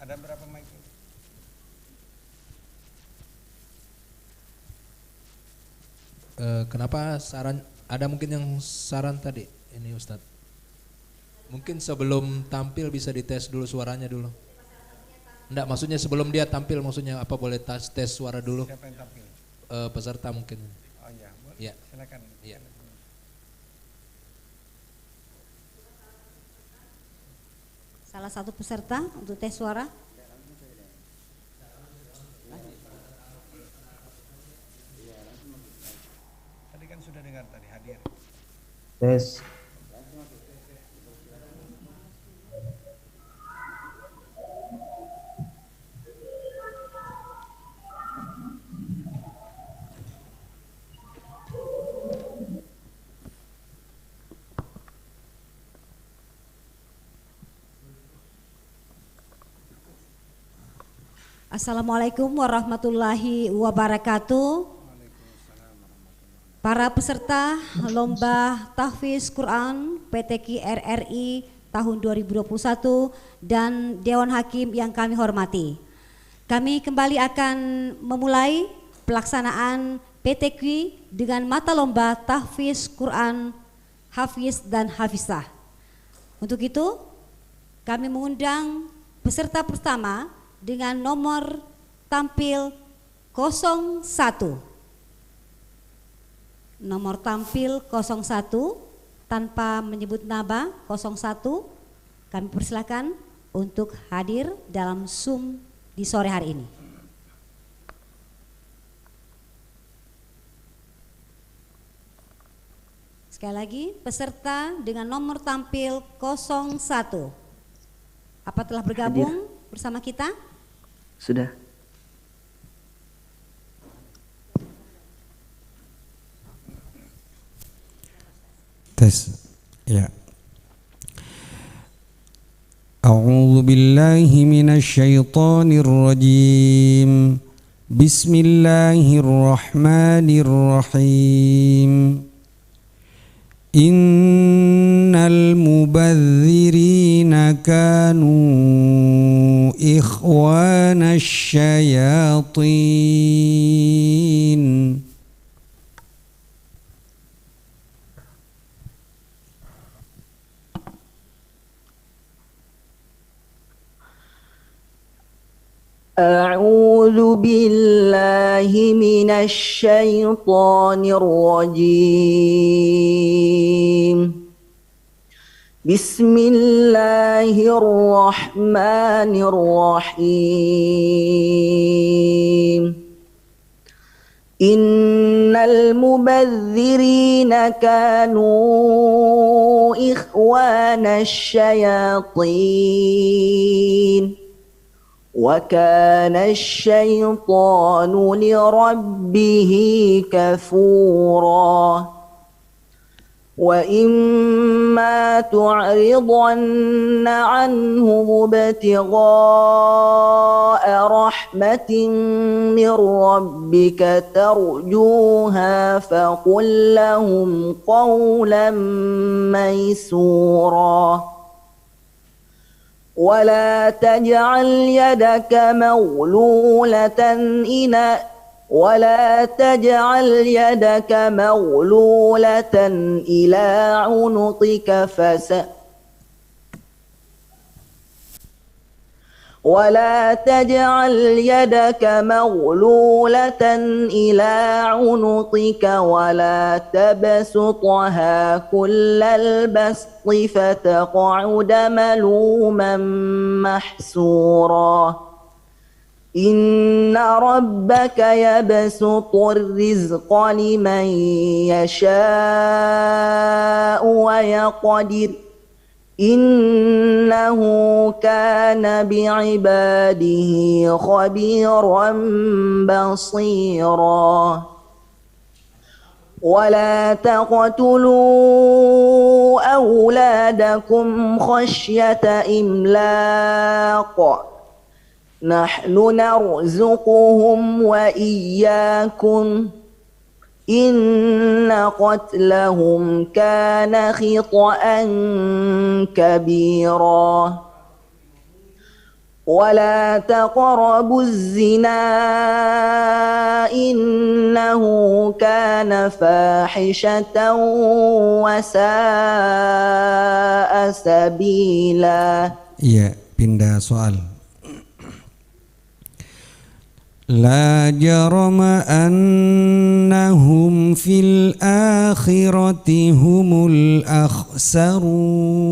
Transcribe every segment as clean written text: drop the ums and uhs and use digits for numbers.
Ada berapa mic? Kenapa saran, ada mungkin yang saran tadi ini Ustadz, mungkin sebelum tampil bisa dites dulu suaranya dulu. Enggak, maksudnya sebelum dia tampil, maksudnya apa boleh tes suara dulu? Siapa yang tampil? Peserta mungkin. Oh iya, boleh. Ya. Silakan. Ya. Salah satu peserta untuk tes suara. Tadi kan sudah dengar tadi hadir. Tes. Assalamualaikum warahmatullahi wabarakatuh. Para peserta lomba tahfiz Quran PTQ RRI tahun 2021 dan Dewan Hakim yang kami hormati. Kami kembali akan memulai pelaksanaan PTQ dengan mata lomba tahfiz Quran Hafiz dan Hafizah. Untuk itu kami mengundang peserta pertama dengan nomor tampil 01. Nomor tampil 01 tanpa menyebut nama 01, kami persilakan untuk hadir dalam Zoom di sore hari ini. Sekali lagi, peserta dengan nomor tampil 01. Apa telah bergabung bersama kita? Sudah. Tes. Ya. A'udzu billahi minasyaitonir rajim. Bismillahirrahmanirrahim. Innal mubadzirina kanu ikhwana syayatin. أعوذ بالله من الشيطان الرجيم. بسم الله الرحمن الرحيم. إن المبذرين كانوا إخوان الشياطين وكان الشيطان لربه كفورا. وإما تعرضن عنهم ابتغاء رحمة من ربك ترجوها فقل لهم قولا ميسورا. ولا تجعل يدك مغلولة إلى عنقك ولا تبسطها كل البسط فتقعد ملوما محسورا. إن ربك يبسط الرزق لمن يشاء ويقدر إنه كان بعباده خبيرا بصيرا. ولا تقتلوا أولادكم خشية إملاق نحن نرزقهم وإياكم إن قتلهم كان خطأ كبيرا. ولا تقربوا الزنا إنه كان فاحشة وساء سبيلا. Iya, pindah soal. La jarama annahum fil akhirati humul akhsarun.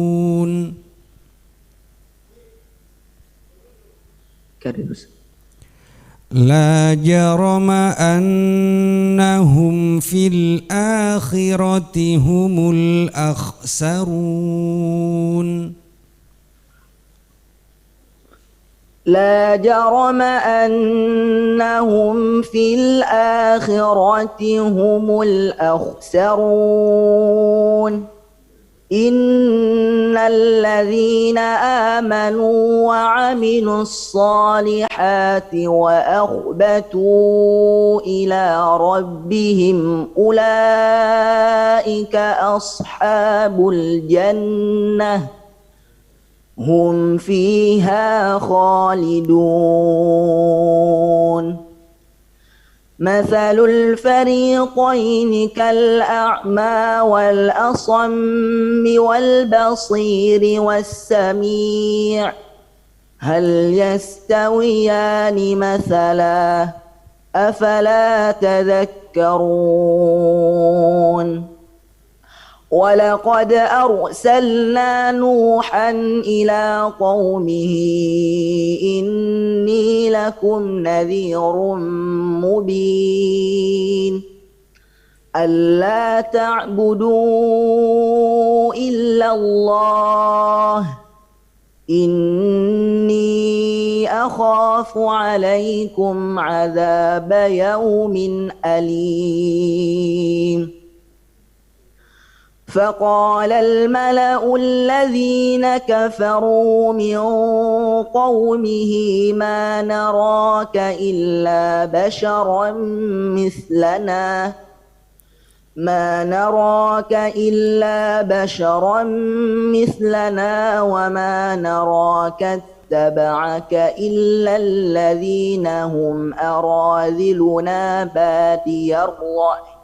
La jarama annahum fil akhirati humul akhsarun. لا جرم أنهم في الآخرة هم الأخسرون إن الذين آمنوا وعملوا الصالحات وأخبتوا إلى ربهم أولئك أصحاب الجنة هم فيها خالدون مثل الفريقين كالأعمى والأصم والبصير والسميع هل يستويان مثلا أفلا تذكرون ولقد أرسلنا نوحا إلى قومه إني لكم نذير مبين ألا تعبدوا إلا الله إني أخاف عليكم عذاب يوم أليم فقال الملأ الذين كفروا من قومه ما نراك إلا بشرا مثلنا وما نراك اتبعك إلا الذين هم أراذلنا بادي الرأي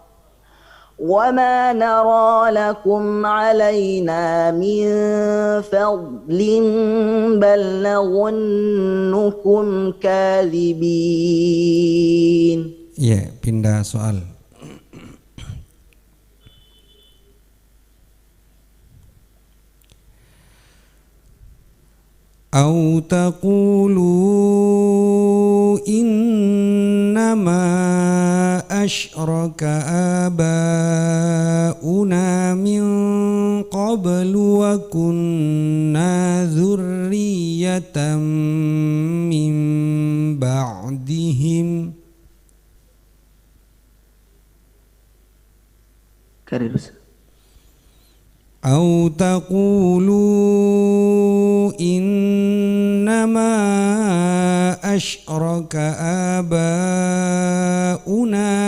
وما نرى لكم علينا من فضل بل نظنكم كاذبين. Ya, pindah soal. أو تقولوا إنما أشرك آباؤنا من قبل وكنا ذرية من بعدهم. أو تقولوا إنما أشرك آباؤنا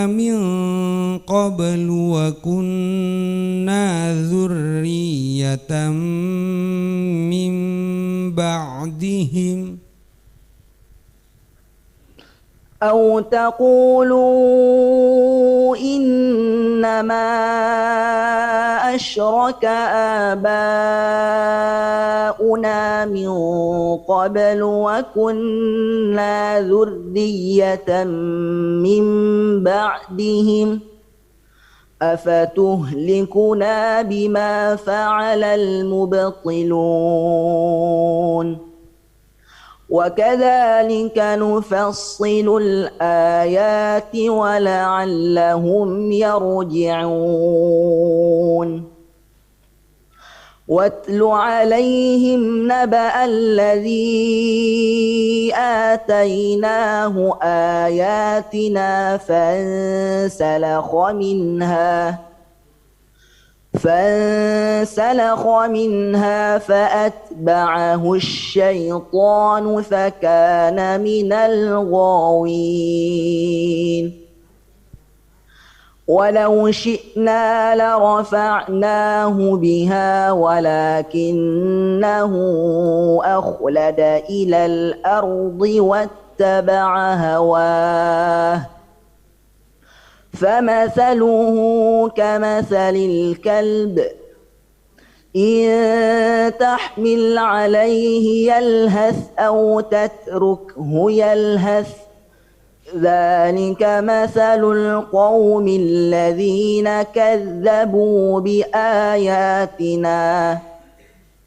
من قبل وكنا ذرية من بعدهم. أو تقولوا إنما أشرك آباؤنا من قبل وكنا ذرية من بعدهم أفتهلكنا بما فعل المبطلون وكذلك نفصل الآيات ولعلهم يرجعون واتل عليهم نبأ الذي آتيناه آياتنا فانسلخ منها فأتبعه الشيطان فكان من الغاوين ولو شئنا لرفعناه بها ولكنه أخلد إلى الأرض واتبع هواه فمثله كمثل الكلب إن تحمل عليه يلهث أو تتركه يلهث ذلك مثل القوم الذين كذبوا بآياتنا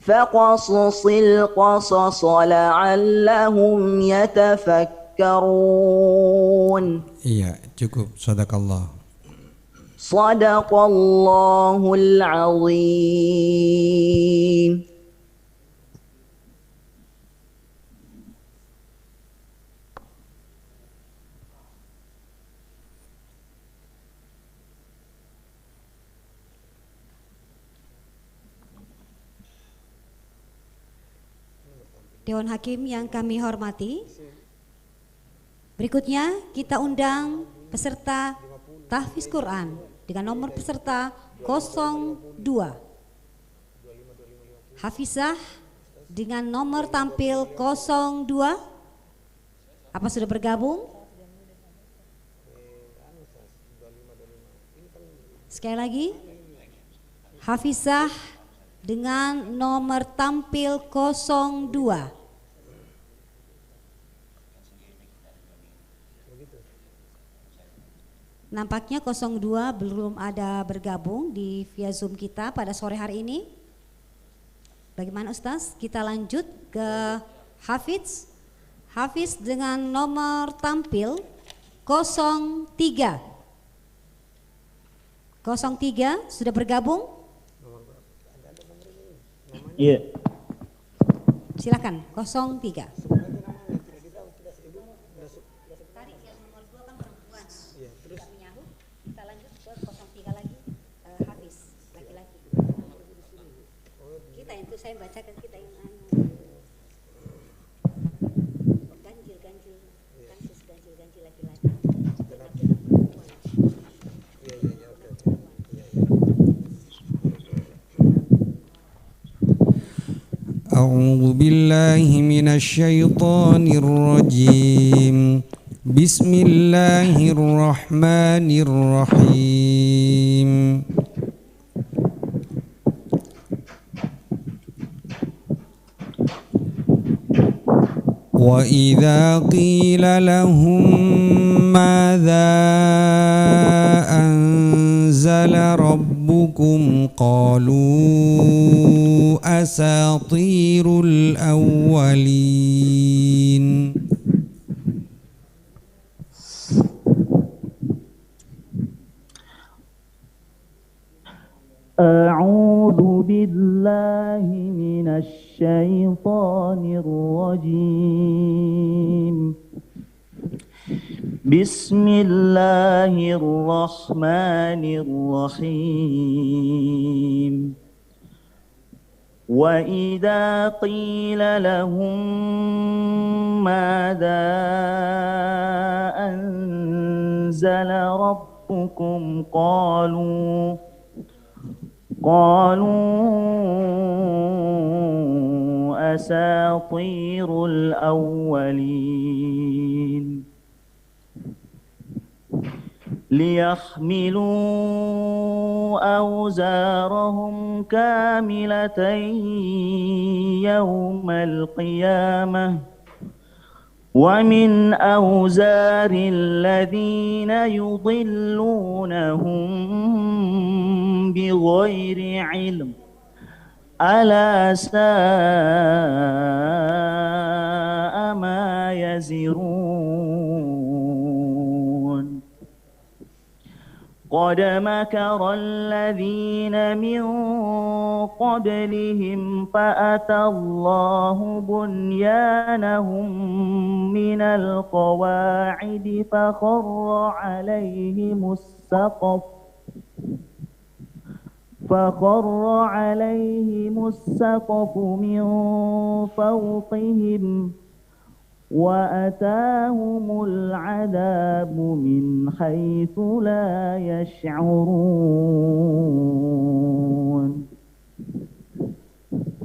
فقصص القصص لعلهم يتفكرون. Iya, cukup. Sadaqallah. Sadaqallahul azim. Dewan Hakim yang kami hormati, berikutnya kita undang peserta tahfiz Quran dengan nomor peserta 02. Hafizah dengan nomor tampil 02. Apa sudah bergabung? Sekali lagi, Hafizah dengan nomor tampil 02. Nampaknya 02 belum ada bergabung di via Zoom kita pada sore hari ini. Bagaimana Ustaz? Kita lanjut ke Hafiz. Hafiz dengan nomor tampil 03. 03 sudah bergabung? Iya. Silakan 03. Saya bacakan kita yang ganjil laki-laki. A'udzu billahi minasy syaithanir rajim. Bismillahirrahmanirrahim. وَإِذَا قِيلَ لَهُم مَّاذَا أَنزَلَ رَبُّكُمْ قَالُوا أَسَاطِيرُ الْأَوَّلِينَ. أعوذ بالله من الشيطان الرجيم. بسم الله الرحمن الرحيم. وإذا قيل لهم ماذا أنزل ربكم قالوا أساطير الأولين ليحملوا أوزارهم كاملة يوم القيامة ومن أوزار الذين يضلونهم بغير علم ألا ساء ما يزرون. قد مكر الذين من قبلهم فأتى الله بنيانهم من القواعد فخر عليهم السقف من فوقهم وأتاهم العذاب من حيث لا يشعرون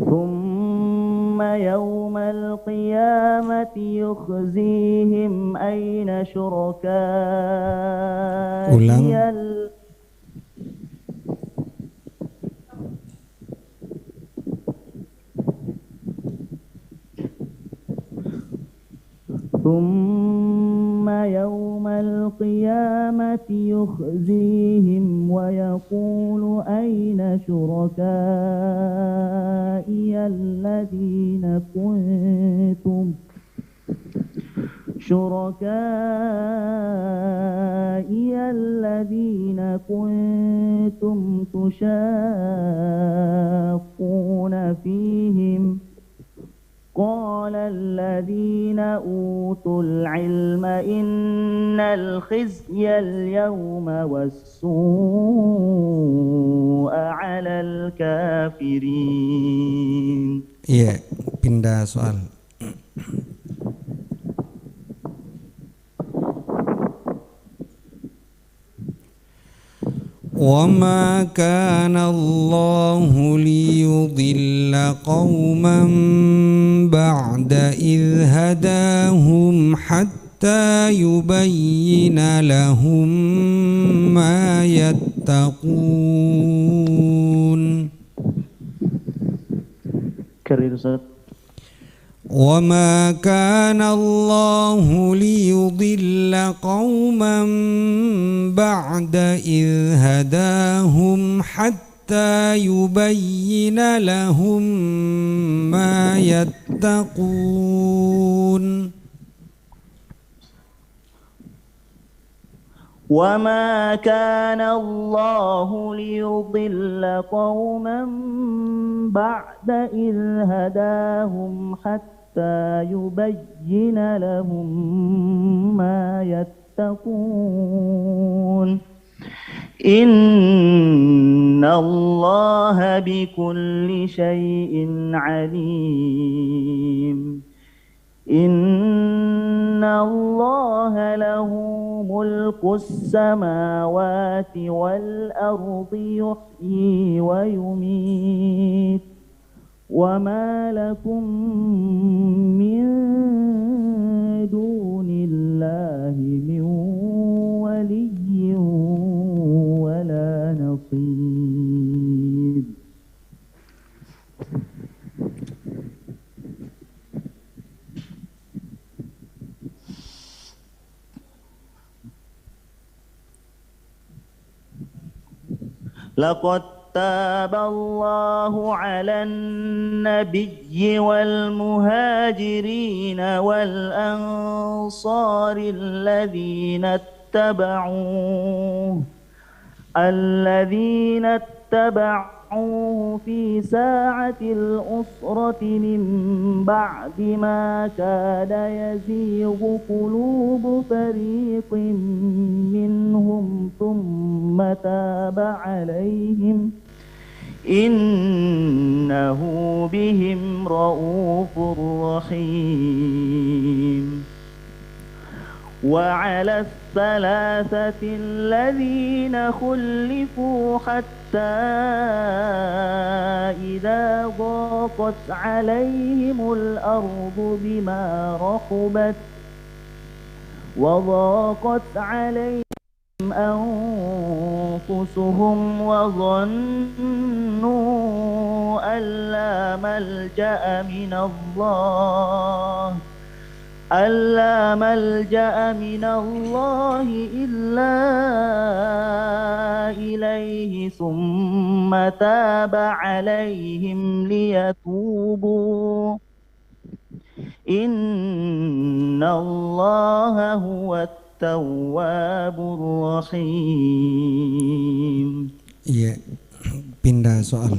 ثم يوم القيامة يخزيهم أين شركائي ثم يوم القيامة يخزيهم ويقول أين شركائي الذين كنتم تشاقون فيهم قال الذين أوتوا العلم إن الخزي اليوم والسوء على الكافرين. Iya, pindah soal. وما كان الله ليضل قوما بعد إذ هداهم حتى يبين لهم ما يتقون. وما كان الله ليضل قوما بعد إذ هداهم حتى يبين لهم ما يتقون. وما كان الله ليضل قوما بعد إذ هداهم حتى يبين لهم ما يتقون. إن الله بكل شيء عليم. إن الله له ملك السماوات والأرض يحيي ويميت وما لكم من دون الله من ولي ولا نصير. لقد تاب الله على النبي والمهاجرين والأنصار الذين اتبعوه في ساعة الأسرة من بعد ما كاد يزيغ قلوب فريق منهم ثم تاب عليهم إنه بهم رؤوف رحيم. وعلى الثلاثة الذين خلفوا حتى إذا ضاقت عليهم الأرض بما رحبت وضاقت عليهم أنفسهم وظنوا أن لا ملجأ من الله إلا إليه ثم تاب عليهم ليتوبوا إن الله هو التواب الرحيم. Iya, pindah soal.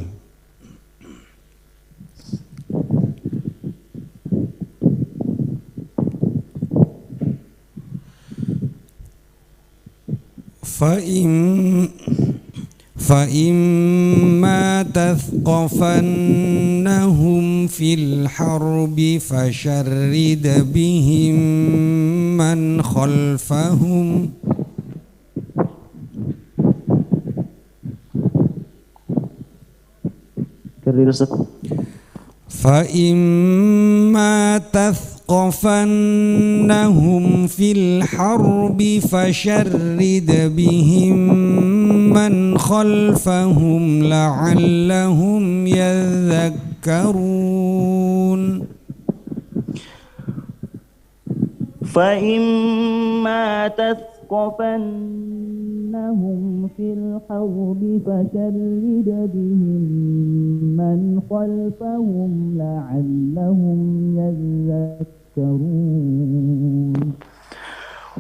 فإما تثقفنهم في الحرب فشرد بهم من خلفهم فإما تثقفنهم في الحرب فشرد بهم من خلفهم لعلهم يذكرون فإما تثقفنهم في الحرب فشرد بهم من خلفهم لعلهم يذكرون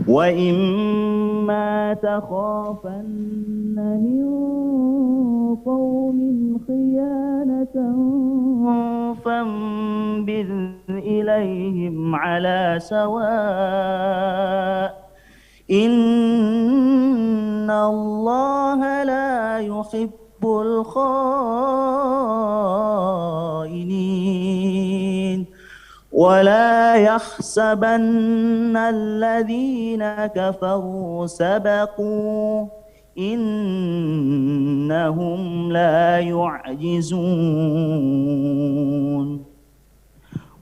وإما تخافن من قوم خيانة فانبذ إليهم على سواء إن الله لا يحب الخائنين ولا يحسبن الذين كفروا سبقوا إنهم لا يعجزون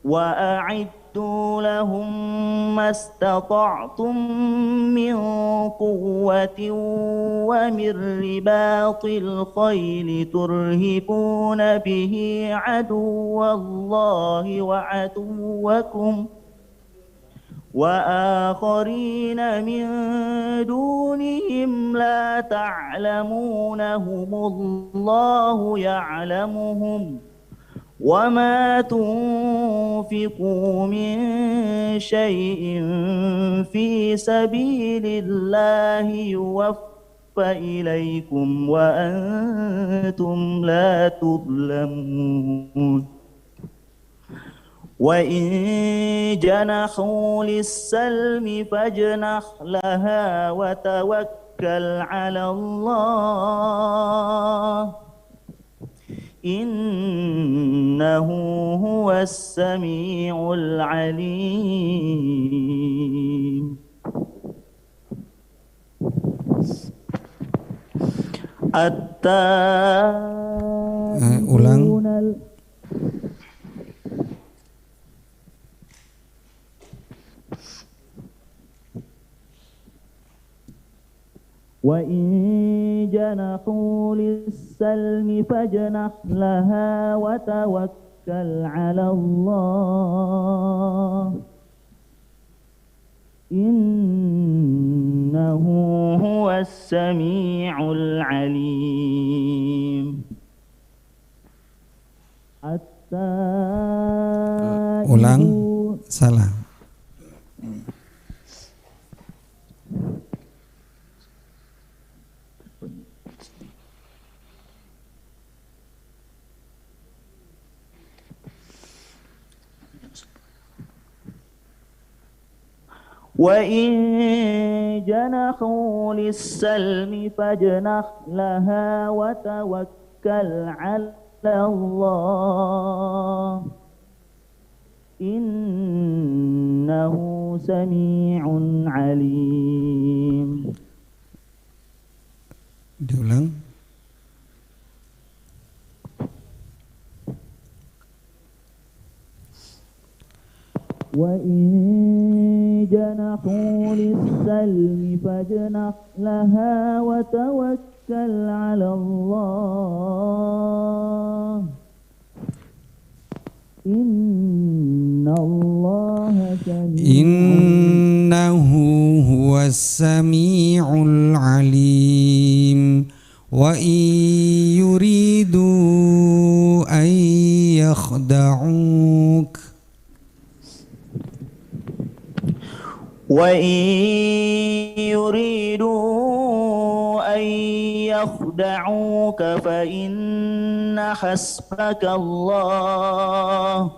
وأعدوا لهم ما استطعتم من قوة ومن رباط الخيل ترهبون به عدو الله وعدوكم وآخرين من دونهم لا تعلمونهم الله يعلمهم وما تنفقوا من شيء في سبيل الله يوفى إليكم وأنتم لا تظلمون وإن جنحوا للسلم فاجنح لها وتوكل على الله إنه هو السميع العليم ulang. وإن جنحوا للسلم فاجنح لها وتوكل على الله إنه هو السميع العليم ulang salah. وإن جنحوا للسلم فاجنح لها وتوكل على الله إنه سميع عليم. Diulang. وإن جنحوا للسلم فاجنح لها وتوكل على الله إنه هو السميع العليم وإن يريدوا أن يخدعوك وإن يريدوا أن يخدعوك فإن حسبك الله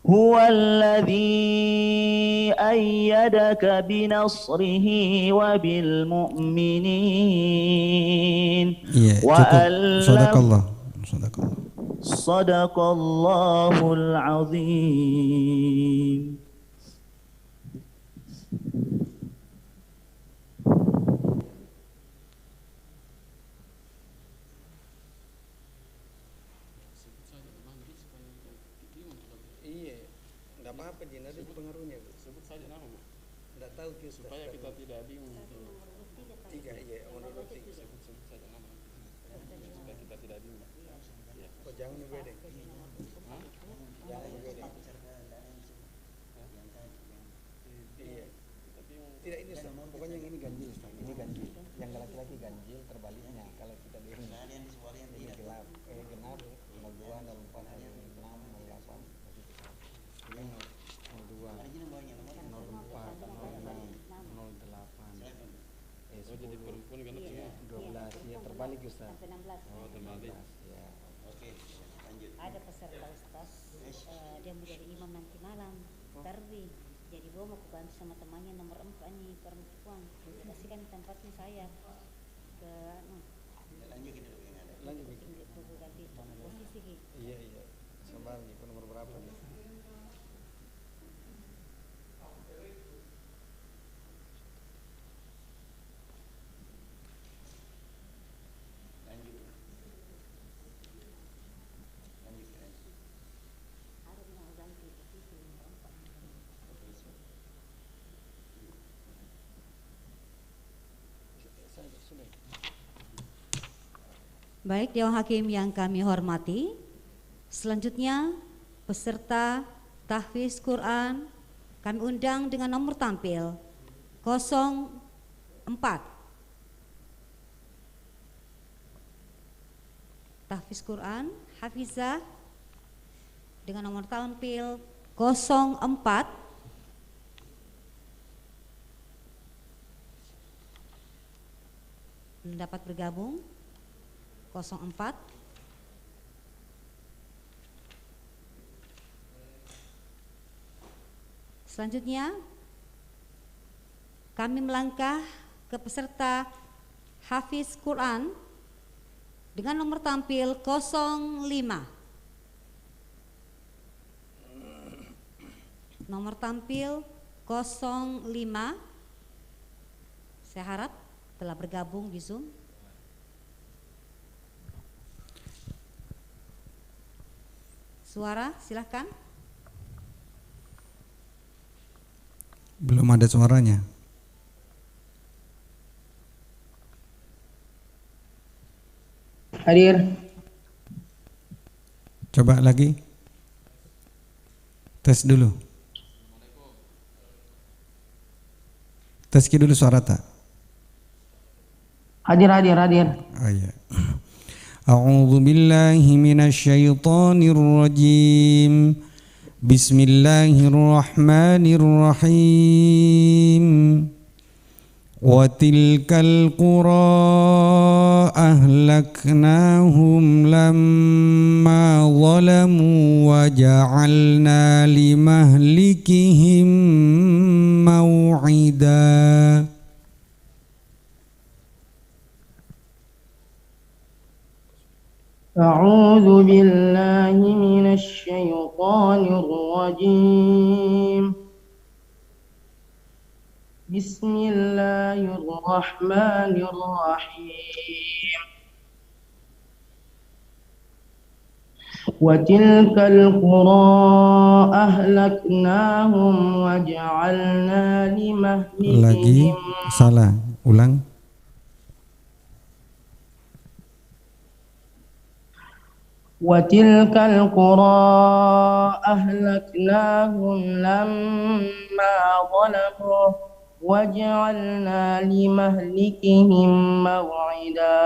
هو الذي أيدك بنصره وبالمؤمنين Iya, cukup. Sadaqallah. Sadaqallah. صدق الله العظيم. Iya, nggak apa-apa Jin, ada pengaruhnya Bu. Sebut saja nama Bu. Nggak tahu kita. Supaya kita tidak bingung. Tiga, iya, menurut tiga. Sebut saja nama. Supaya kita tidak bingung. Oh jangan dibedain. Jangan dibedain. Iya. Tidak ini Ustaz. Pokoknya yang ini ganjil Ustaz. Ini ganjil. Yang laki-laki ganjil terbaliknya. Kalau kita lihat ini gelap. Genap 02, 04, 06, 08. Ini 02, 04, 06, 08. Oh jadi perempuan genap semua. 12. Ya terbalik Ustaz. Oh terbalik. Ya. Oke. Lanjut. Ada peserta Ustaz, dia mau jadi imam nanti malam, tarawih. Jadi gua mau bantu sama temannya nomor 4 nih, perempuan. Jadi kasihkan tempatnya saya ke Lanjut. ganti posisi Ki. Iya. Sabar nih, nomor berapa nih? Baik, Dewan Hakim yang kami hormati, selanjutnya peserta tahfiz Quran kami undang dengan nomor tampil 04. Tahfiz Quran Hafizah dengan nomor tampil 04. Dapat bergabung 04. Selanjutnya kami melangkah ke peserta Hafiz Quran dengan nomor tampil 05. Nomor tampil 05. Saya harap telah bergabung di Zoom. Suara silahkan. Belum ada suaranya. Hadir. Coba lagi. Tes dulu. Tes dulu suara tak? Hadir. Oh iya. A'udzu billahi minasyaitonir rajim. Bismillahirrahmanirrahim. Wa tilkal qura ahlaknahum lamma zalamu wa ja'alna limahlikihim maw'ida. أعوذ بالله من الشيطان الرجيم. بسم الله الرحمن الرحيم. وتلك القرى أهلكناهم وجعلنا لمهلكهم. Lagi salah, ulang. وتلك القرى أهلكناهم لما ظلموا وجعلنا لمهلكهم موعدا.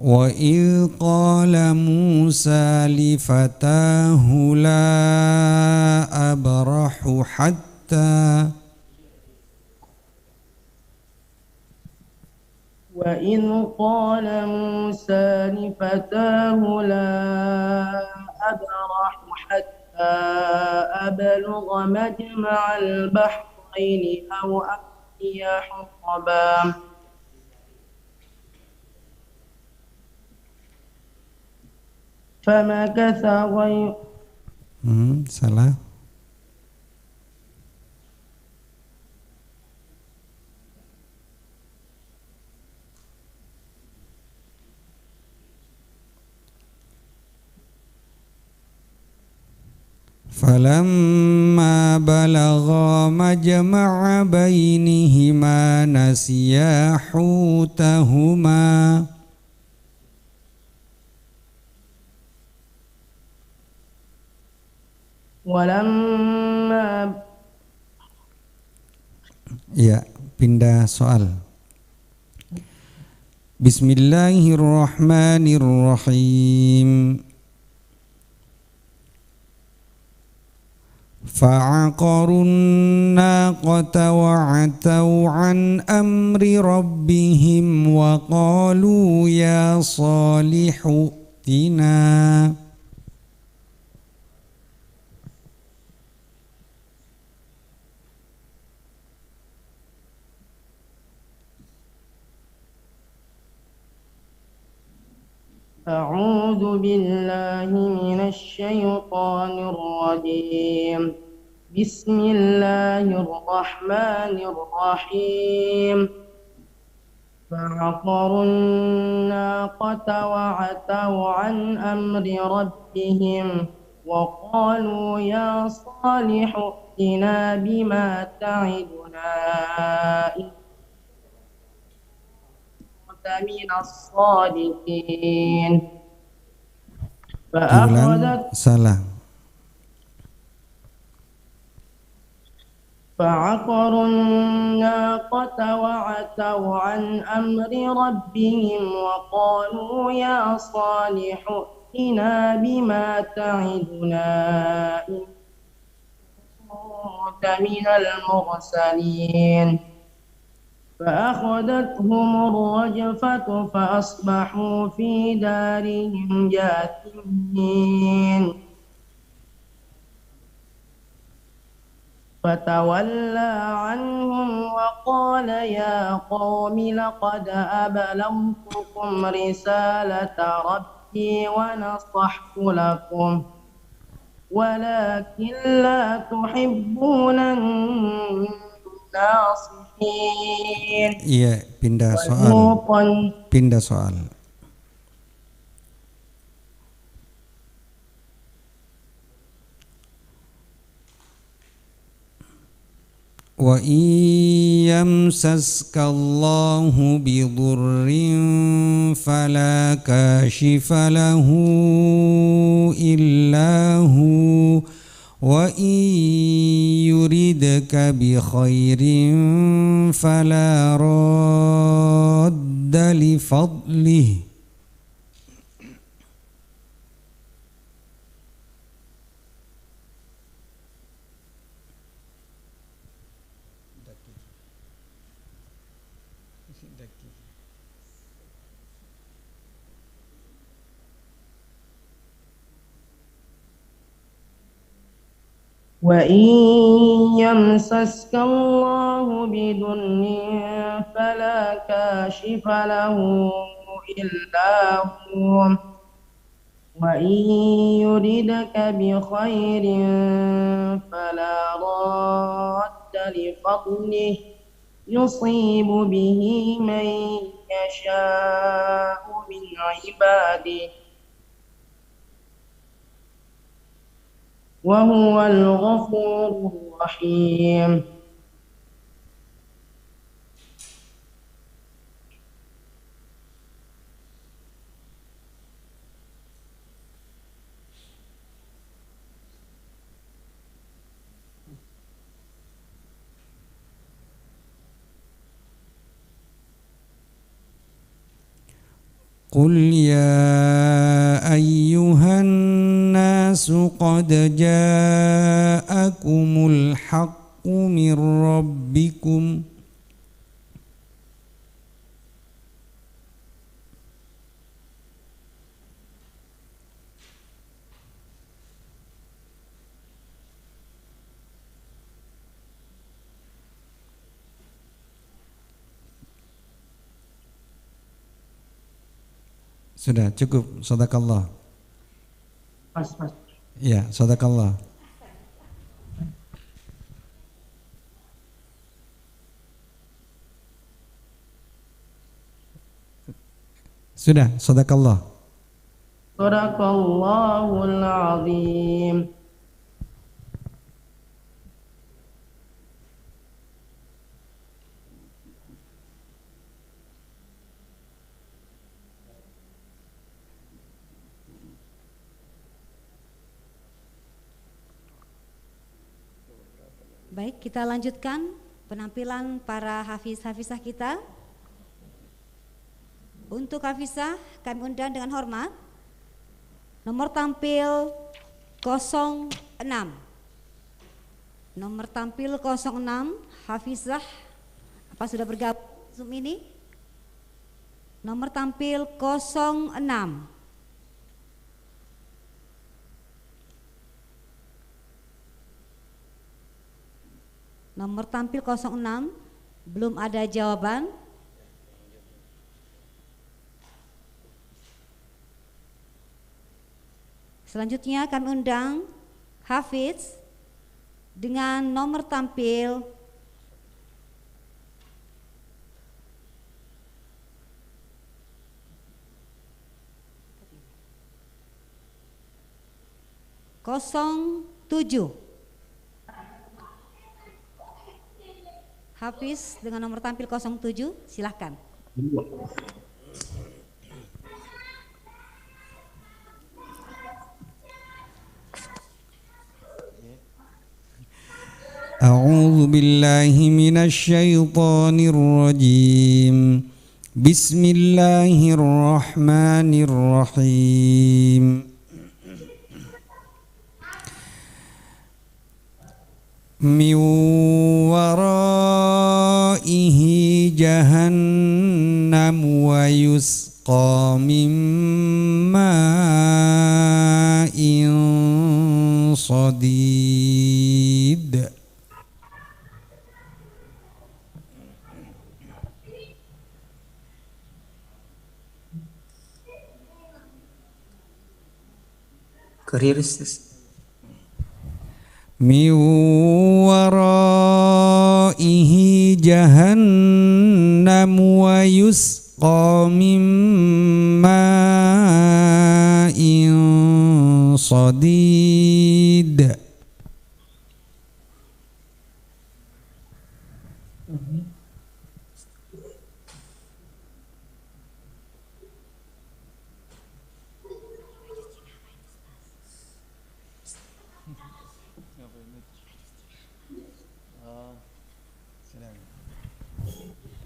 وإذ قال موسى لفتاه لا أبرح حتى وإذ قال موسى لفتاه لا أبرح حتى أبلغ مجمع البحرين أو أمضي حقبا فمكث غير salah. فلما بلغا مجمع بينهما نسيا حوتهما ولما Ya, pindah soal. Bismillahirrahmanirrahim. فعقروا الناقة وعتوا عن أمر ربهم وقالوا يا صالح ائتنا أعوذ بالله من الشيطان الرجيم بسم الله الرحمن الرحيم فعقروا الناقة وعتوا عن أمر ربهم وقالوا يا صالح ائتنا بما تعدنا إن من الصادقين فعقروا الناقة وعتوا عن أمر ربهم وقالوا يا صالح ائتنا بما تعدنا إن كنت من المرسلين فأخذتهم الرجفة فأصبحوا في دارهم جاثمين فتولى عنهم وقال يا قوم لقد أبلغتكم رسالة ربي ونصحت لكم ولكن لا تحبون الناصحين. Iya, pindah soal. Wa yamsaska Allahu bidurrin fala kashifa lahu illa hu wa yuridka bi khairin fala radda li fadlihi. وإن يمسسك الله بضر فلا كاشف له إلا هو وإن يردك بخير فلا راد لفضله يصيب به من يشاء من عباده وهو الغفور الرحيم. قل يا أيها الناس قد جاءكم الحق من ربكم Sudah cukup, sadaqallah. Pas. Ya, sadaqallah. Sudah, sadaqallah. Sadaqallahul azim. Baik, kita lanjutkan penampilan para hafiz-hafizah kita. Untuk hafizah kami undang dengan hormat nomor tampil 06. Nomor tampil 06 hafizah apa sudah bergabung Zoom ini? Nomor tampil 06. Nomor tampil 06, belum ada jawaban. Selanjutnya kami undang Hafiz dengan nomor tampil 07. Hafiz dengan nomor tampil 07, silahkan. A'udzu billahi minasy syaithanir rajim. Bismillahirrahmanirrahim. Min waraihi jahannam wa yusqa min ma'in sadid. Min waraihi jahannam wa yusqa min ma'in sadid.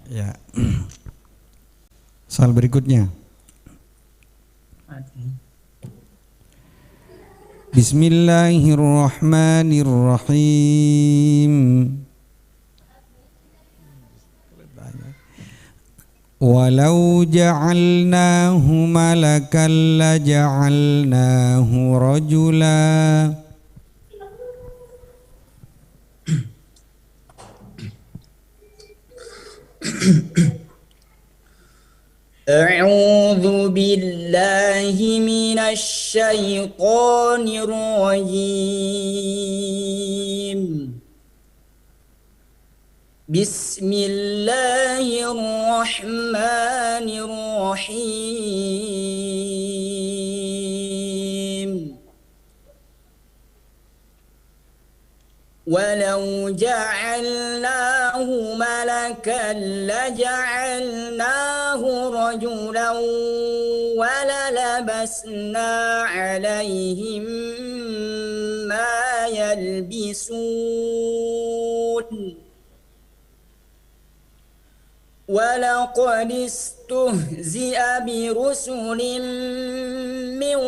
Ya. Soal berikutnya. Bismillahirrahmanirrahim. Walau ja'alnahu malakan la ja'alnahu rajula. أعوذ بالله من الشيطان الرجيم. بسم الله الرحمن الرحيم. ولو جعلناه ملكا لجعلناه رجلا وللبسنا عليهم ما يلبسون ولقد استهزئ برسل من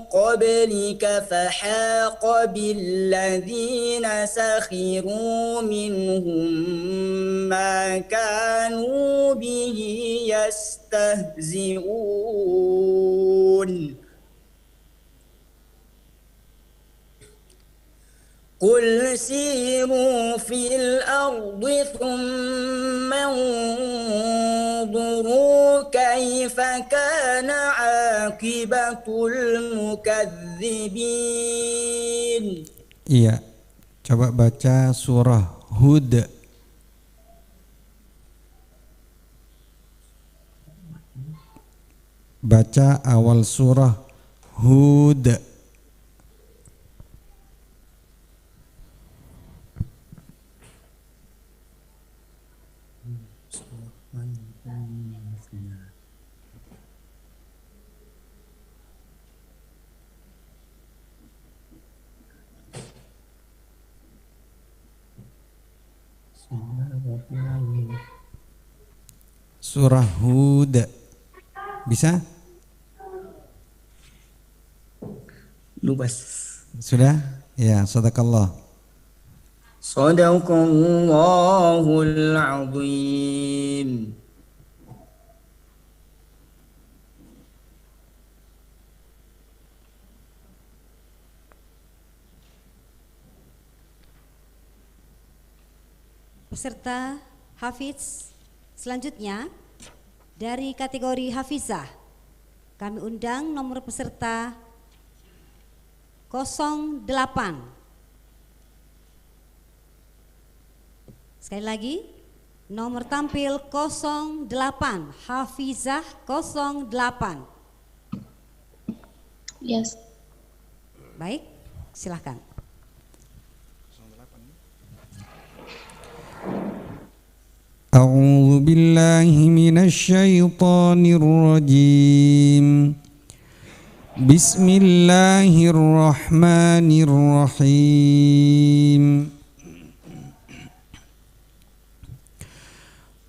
قبلك فحاق بالذين سخروا منهم ما كانوا به يستهزئون قل سيروا في الأرض ثم انظروا كيف كان عاقبة المكذبين. Iya, coba baca surah Hud. Baca awal surah Hud. Surah Hud. Bisa? Lubas. Sudah? Ya, sadaqallah. Sadaqallahul azim. Peserta Hafiz selanjutnya dari kategori Hafizah, kami undang nomor peserta 08. Sekali lagi, nomor tampil 08, Hafizah 08. Yes. Baik, silahkan. A'udzu billahi minasy syaithanir rajim. Bismillahirrahmanirrahim.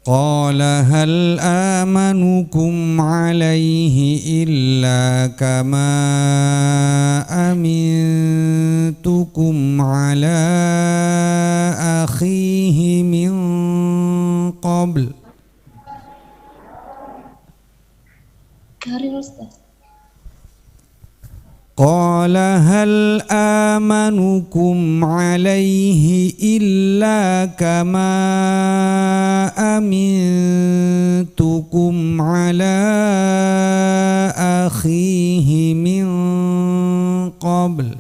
Qala hal amanukum alaihi illa kama amintukum ala akhihi min qabl. Karir Ustaz. Qala hal amanukum alaihi illa kama amintukum ala akhihi min qabl.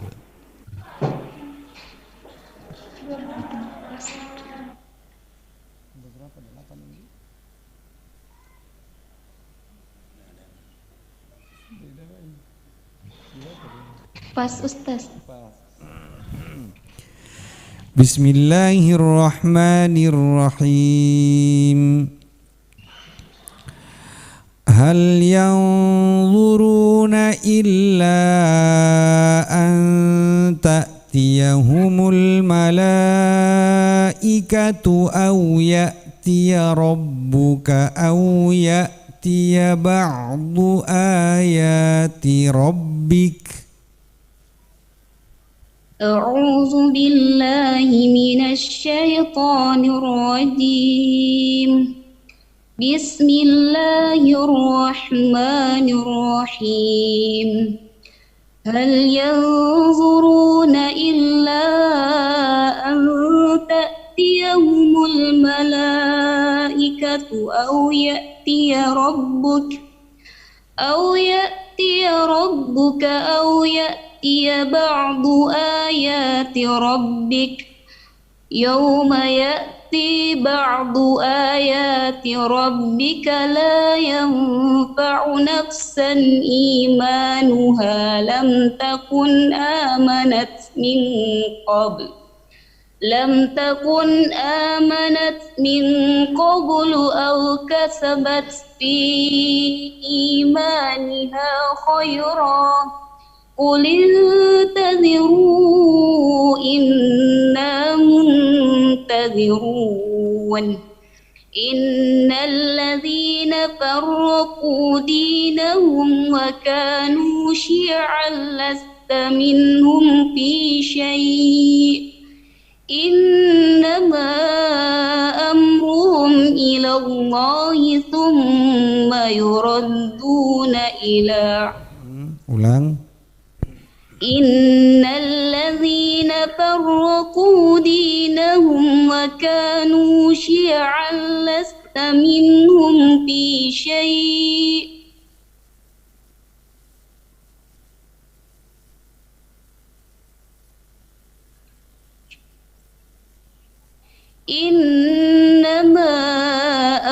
Pas Ustaz. Bismillahirrahmanirrahim. Hal yanzuruna illa an ta'tiyahumul malaikatu aw ya'tiya rabbuka aw ya'tiya ba'du ayati rabbik. أعوذ بالله من الشيطان الرجيم. بسم الله الرحمن الرحيم. هل ينظرون إلا أن تأتيهم الملائكة أو يأتي ربك أو يأتي بعض آيات ربك يوم يأتي بعض آيات ربك لا ينفع نفسا إيمانها لم تكن آمنت من قبل أو كسبت في إيمانها خيرا قل انتظروا إنا منتظرون إن الذين فرقوا دينهم وكانوا شيعا لست منهم في شيء إنما أمرهم إلى الله ثم يردون إلى Ulang. إن الذين فرقوا دينهم وكانوا شيعا لست منهم في شيء إنما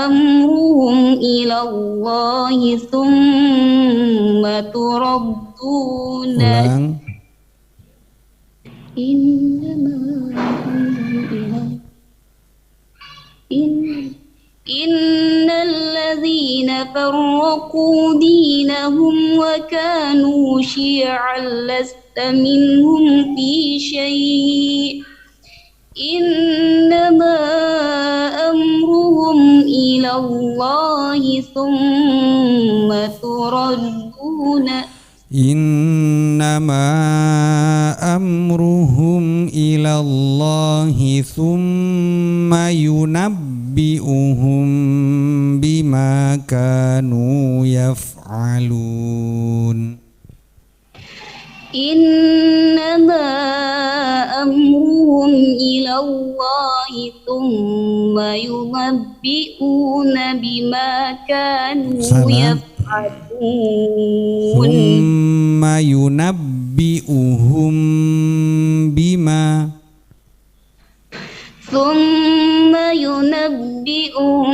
أمرهم إلى الله ثم تردون Ulang. إنما أمرهم إن الذين فرقوا دينهم وكانوا شيعا لست منهم في شيء إنما أمرهم إلى الله ثم تردون إنما أمرهم إلى الله ثم ينبئهم بما كانوا يفعلون إنما أمرهم إلى الله ثم ينبئون بما كانوا يفعلون ثم ينبئهم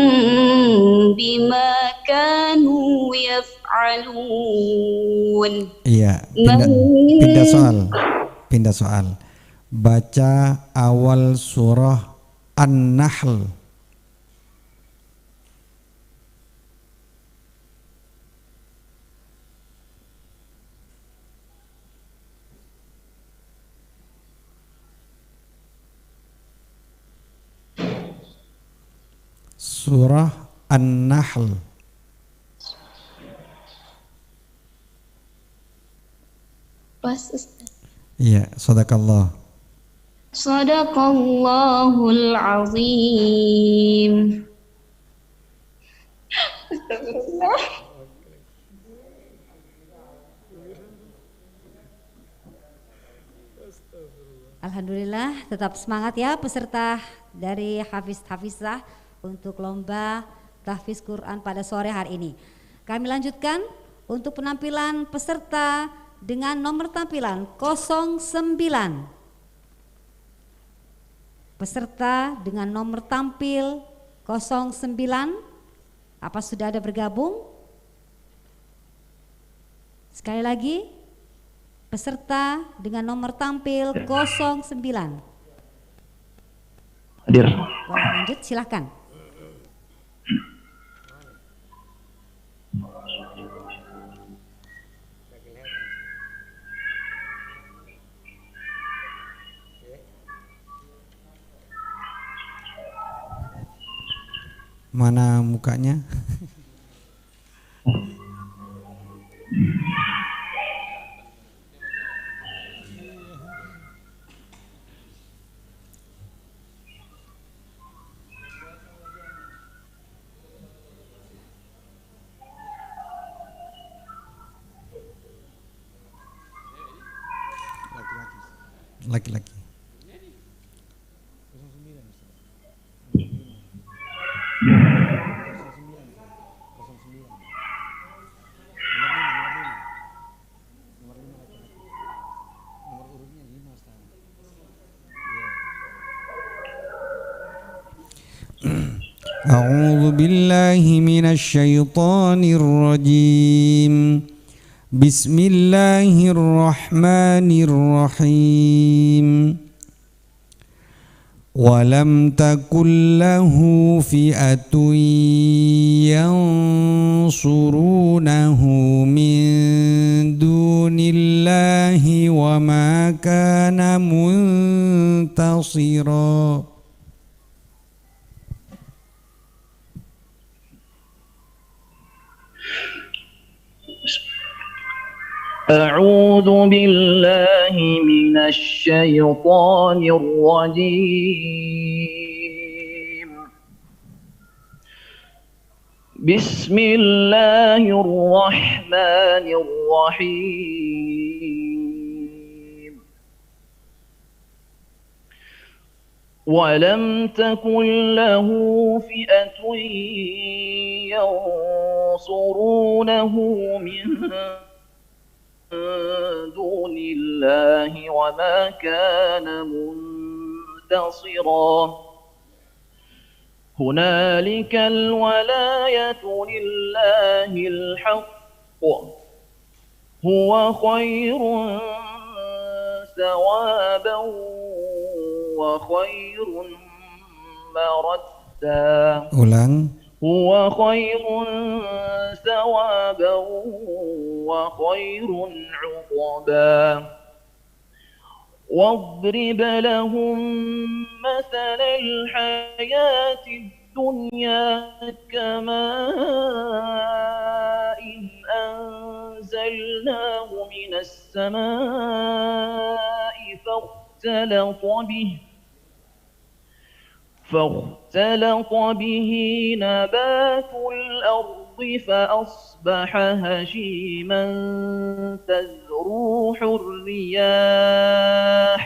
بما كانوا يفعلون. Iya, pindah soal. Baca awal surah An-Nahl. Surah An-Nahl. Pas Ustaz. Iya, sadaqallah. Sadaqallahul azim. Alhamdulillah, tetap semangat ya peserta dari Hafiz-Hafizah untuk lomba tahfiz Quran pada sore hari ini. Kami lanjutkan untuk penampilan peserta dengan nomor tampilan 09. Peserta dengan nomor tampil 09, apa sudah ada bergabung? Sekali lagi, peserta dengan nomor tampil 09. Hadir. Boleh lanjut, silakan. Mana mukanya? Laki-laki. أعوذ بالله من الشيطان الرجيم بسم الله الرحمن الرحيم ولم تكن له فئة ينصرونه من دون الله وما كان منتصرا أعوذ بالله من الشيطان الرجيم. بسم الله الرحمن الرحيم. ولم تكن له فئة ينصرونه من دون الله وما كان منتصرا. هنالك الولاية لله الحق هو خير ثوابا وخير مردا. هو خير ثوابا وخير عقبا. واضرب لهم مثل الحياة الدنيا كماء أنزلناه من السماء فاختلط به نبات الأرض فأصبح هشيما تذروح الرياح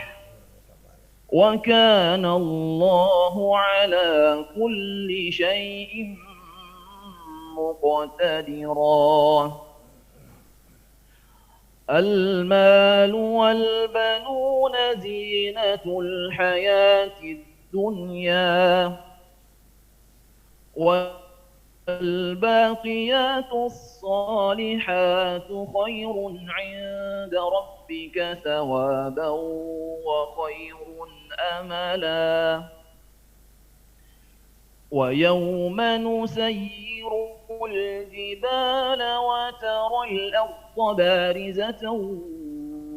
وكان الله على كل شيء مقتدرا. المال والبنون زينة الحياة الدنيا والباقيات الصالحات خير عند ربك ثوابا وخير أملا. ويوم نسير الجبال وترى الأرض بارزة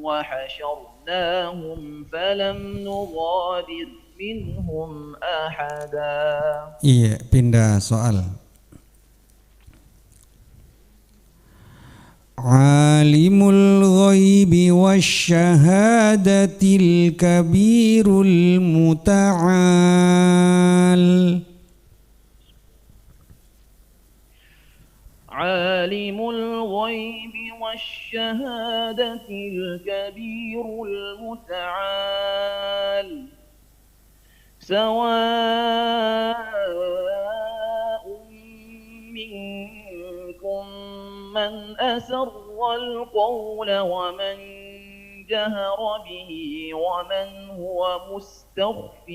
وحشرناهم فلم نغادر minhum ahada. Iya, pindah soal. Alimul ghaibi wasyahadatil kabirul muta'al. Alimul ghaibi wasyahadatil kabirul muta'al. سواء منكم من أسر القول ومن جهر به ومن هو مستخف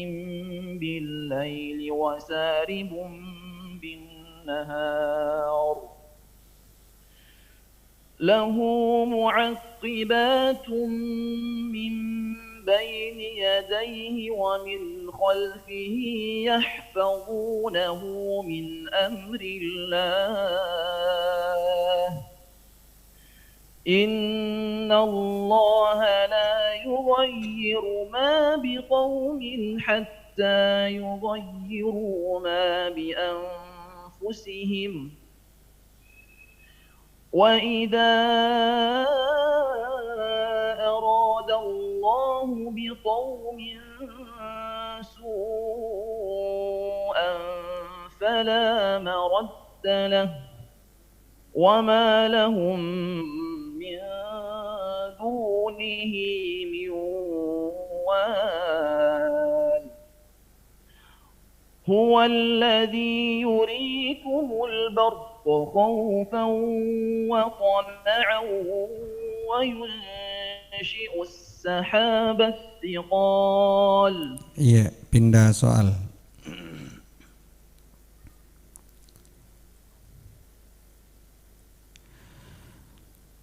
بالليل وسارب بالنهار. له معقبات من بين يديه ومن خلفه يحفظونه من أمر الله. إن الله لا يغير ما بقوم حتى يغيروا ما بأنفسهم. وإذا أراد الله بقوم سوءا فلا مرد له وما لهم من دونه من وال. هو الذي يريكم البرق خوفا وطمعا وينشئ السحاب الثقال. Iya, pindah soal.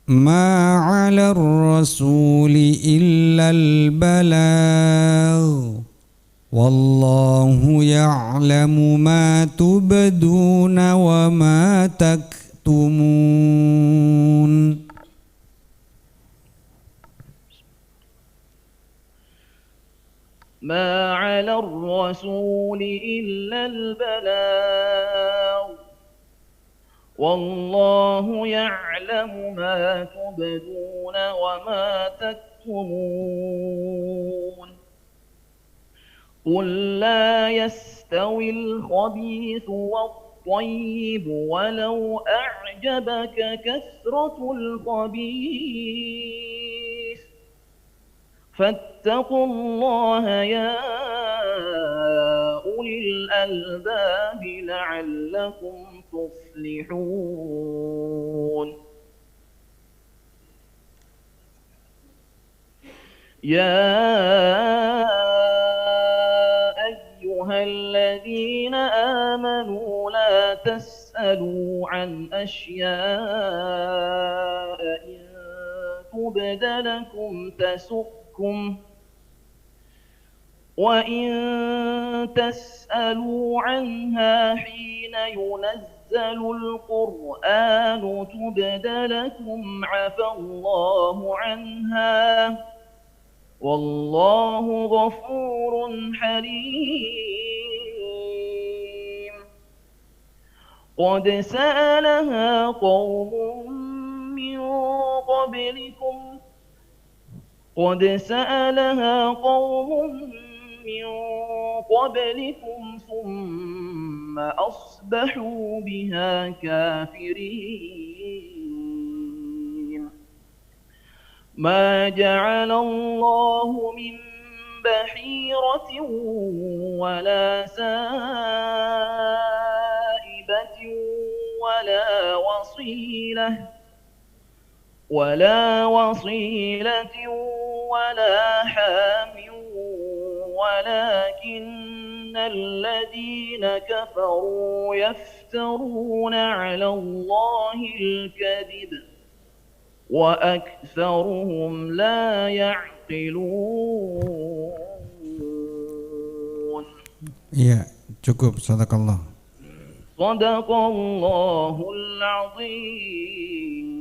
Ma 'ala ar-rasuli illa al-balagh. Wallahu ya'lamu ma tubduna wa ma taktumun. ما على الرسول إلا البلاغ والله يعلم ما تبدون وما تكتمون قل لا يستوي الخبيث والطيب ولو أعجبك كثرة الخبيث فاتقوا الله يا أولي الألباب لعلكم تفلحون يا أيها الذين آمنوا لا تسألوا عن أشياء إن تبد لكم تسؤكم وإن تسألوا عنها حين ينزل القرآن تبد لكم عفى الله عنها والله غفور حليم قد سألها قوم من قبلكم من قبلكم ثم أصبحوا بها كافرين ما جعل الله من بحيرة ولا سائبة ولا وصيلة ولا حام ولكن الذين كفروا يفترون على الله الكذب وأكثرهم لا يعقلون. Iya, cukup. Sadaqallah. Sadaqallahul azim.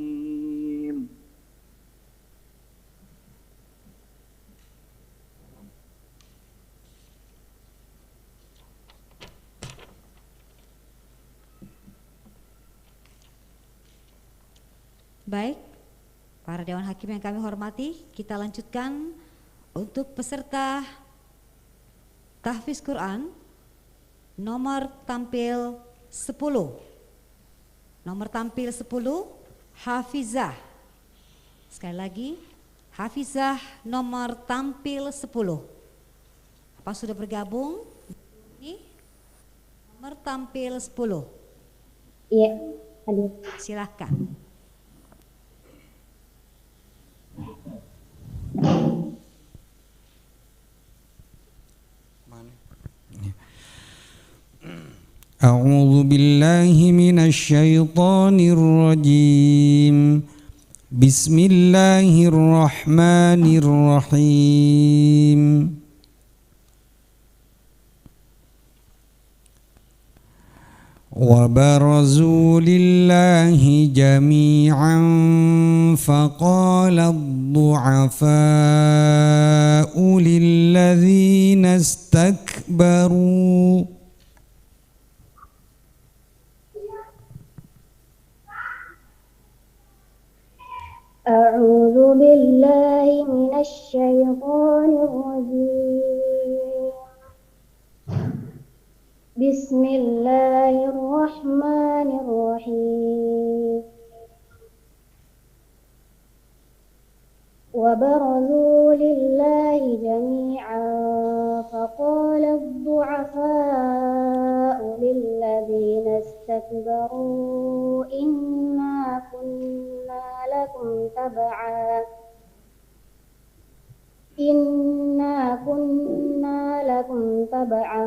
Baik, para Dewan Hakim yang kami hormati, kita lanjutkan untuk peserta tahfiz Quran nomor tampil 10. Nomor tampil 10 Hafizah. Sekali lagi, Hafizah nomor tampil 10. Apa sudah bergabung? Ini nomor tampil 10. Iya, hadir. Silakan. أعوذ بالله من الشيطان الرجيم بسم الله الرحمن الرحيم وبرزوا لله جميعا فقال الضعفاء للذين استكبروا أعوذ بالله من الشيطان الرجيم بسم الله الرحمن الرحيم وبرزوا لله جميعا فقال الضعفاء للذين استكبروا إنا كنا لكم تبعا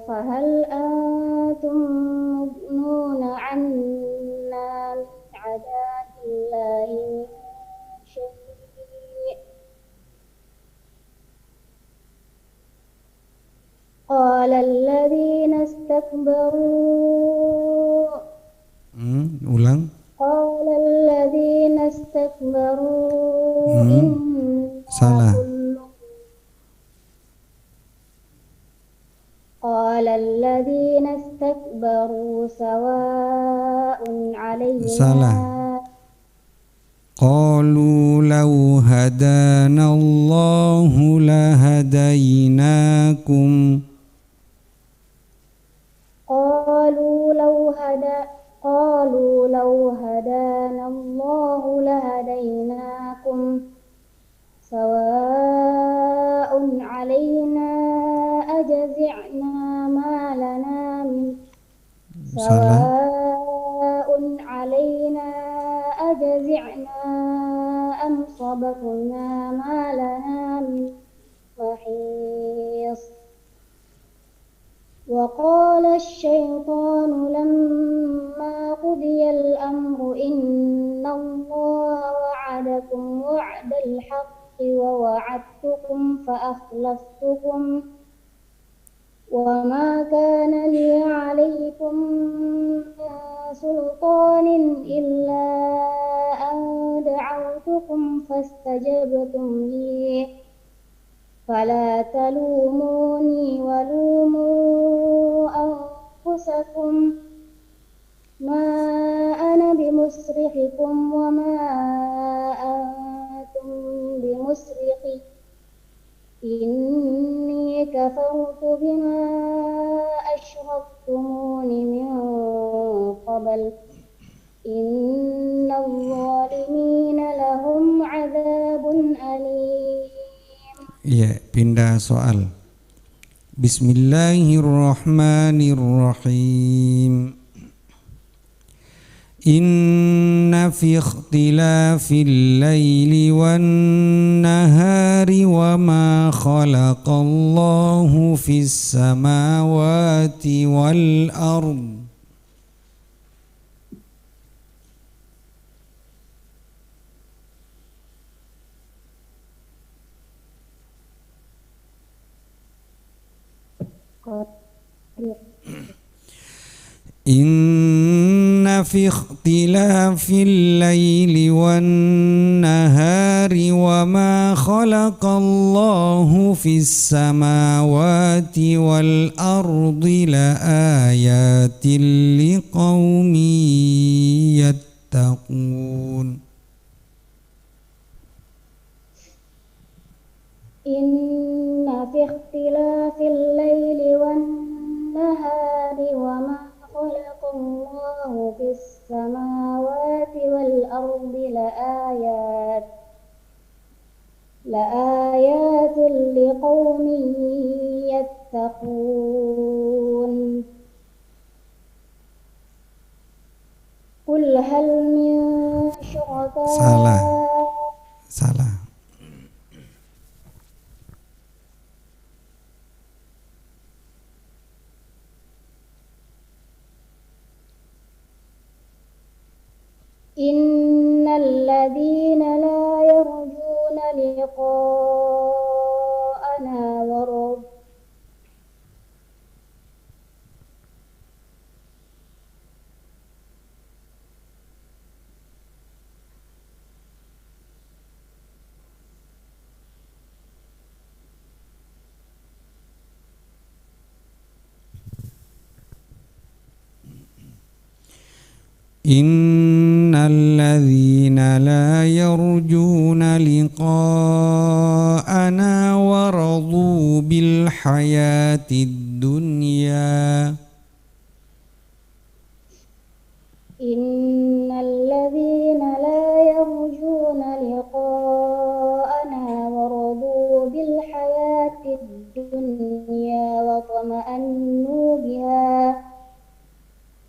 فهل أنتم مغنون عنا من عذاب الله من شيء قال الذين استكبروا ulang قال الذين استكبروا salah قال قال الذين استكبروا سواء علينا salah. Qalu law hadana Allahu lahadainakum. قالوا لو هدانا الله لهديناكم سواء علينا أجزعنا ما لنا من سواء علينا أجزعنا أم صبرنا ما لنا من محيص وقال الشيطان لما قضي الأمر إن الله وعدكم وعد الحق ووعدتكم فأخلفتكم وما كان لي عليكم من سلطان إلا أن دعوتكم فاستجبتم لي فلا تلوموني ولوموا أنفسكم ما أنا بمصرخكم وما أنتم بمصرخي إني كفرت بما أشركتمون من قبل إن الظالمين لهم عذاب أليم. Ya, pindah soal. Bismillahirrahmanirrahim. Inna fi ikhtilafil laili wan nahari wa ma khalaqallahu fis samawati wal ardh. Inna fi ikhtilafil laili wan nahari wa ma khalaqallahu fis samawati wal ardi la ayatin liqaumin yattaqun. Inna fi ikhtilafil laili wan nahari wa ma khalaqallahu fis samawati wal ardi laayatin liqaumin yattaqun. Qul hal min syuraka. Salah. Innal ladzina la yarjuna liqa'ana wa Innal ladzina la yarjuna liqa'ana wa radu bil hayatid dunya. Innal ladzina la yarjuna liqa'ana wa radu bil hayatid dunya wa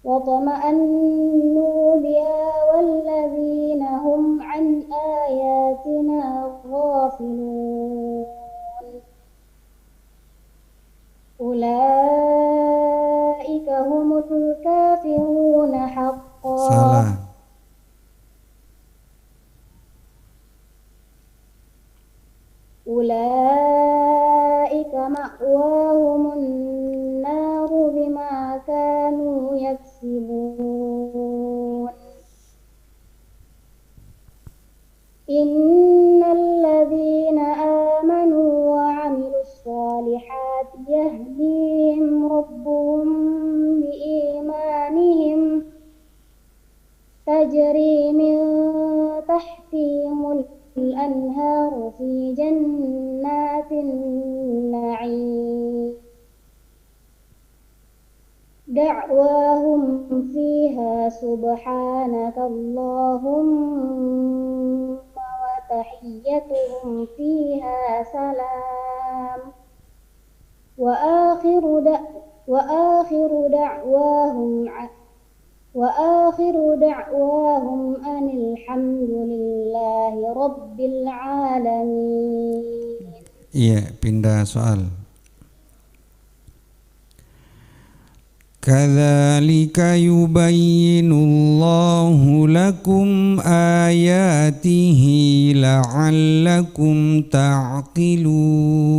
طمأنوا بها والذين هم عن آياتنا غافلون أولئك هم الكافرون حقا. Salah. أولئك مأواهم النار بما كانوا يكسبون. إن الذين آمنوا وعملوا الصالحات يهديهم ربهم تحتهم الأنهار في جنات النعيم دعواهم فيها سبحانك اللهم وتحيتهم فيها سلام وآخر دعواهم أن الحمد لله رب العالمين. Iya, pindah soal. Kadzalika yubayyinullahu lakum ayatihi la'allakum ta'qilun.